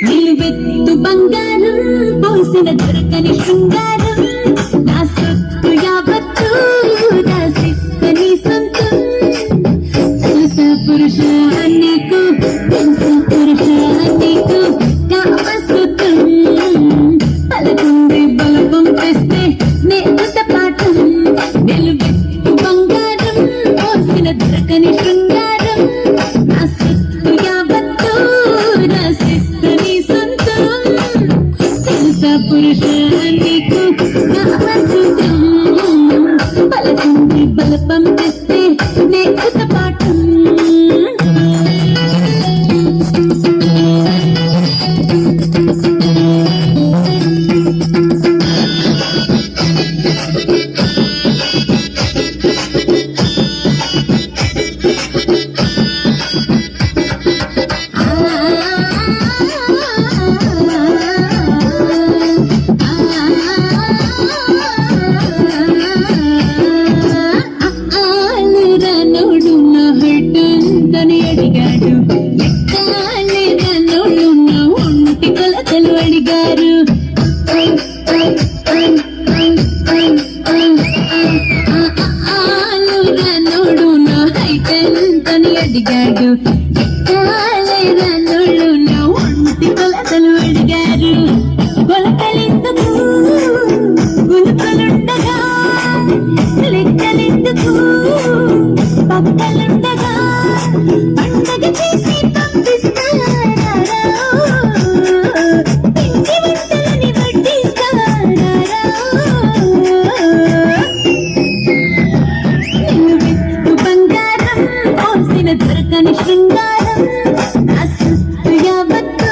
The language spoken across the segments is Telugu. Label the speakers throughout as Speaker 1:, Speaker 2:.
Speaker 1: నిలువెత్తు బంగారం పోసిన దొరకని శృంగారం నా సొత్తు యావత్తు దాసిస్తని సొంతం తెలుసా పురుష నీకు తెలుసా పురుష నీకు కామసూత్రం పలుకుంది బలపం తెస్తే నేత పాఠం నిలువెత్తు బంగారం పోసిన దొరకని శృంగారం నా సొత్తు యావత్తు దాసిస్తని సొంతం తెలుసా పురుష నీకు కామసూత్రం పలుకుంది బలపం తెస్తే నేత పాఠం ఆలురనుడు నా హెడ్డంతని అడిగాడు ఎక్కాలిరనుడు నా ఒంటి కొలతలు అడిగారు ఆలురనుడు నా హైటెంతని అడిగాడు ఎక్కాలిరనుడు నా ఒంటి కొలతలు అడిగారు కొలతలెందుకు గులుకలుండగా లెక్కలెందుకు పక్కలుండగా పండగ చేసి పంపిస్తారా ఇంటి వంటలని వడ్డిస్తారా నిలువెత్తు బంగారం పోసిన దొరకని శృంగారం నా సొత్తు యావత్తు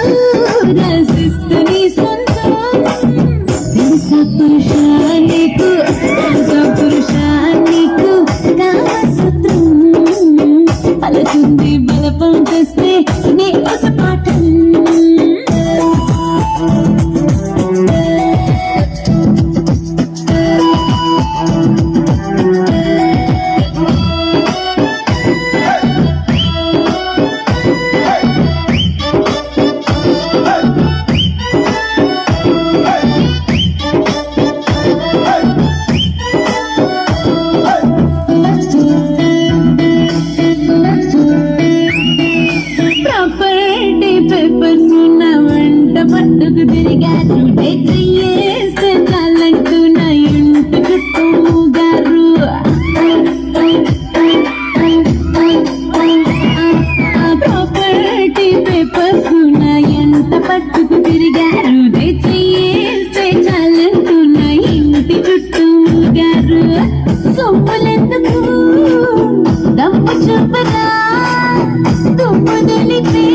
Speaker 1: రాసిస్తని సొంతం తెలుసా పురుష నీకు తెలుసా పురుష నీకు కామసూత్రం పలుకుంది బలపం తెస్తే నేత పాఠం ప్రాపర్టీ పేపర్స్ ఉన్న వంట పట్టుకు తిరిగారు చేస్తే చాలంటూ నా ఇంటి చుట్టూ మూగారు ప్రాపర్టీ పేపర్స్ ఉన్న ఎంత పట్టుకు తిరిగారు చేస్తే చాలంటూ నా ఇంటి చుట్టూ మూగారు సొమ్ములెందుకు డబ్బు చూపరా తుమ్ము తెలిపే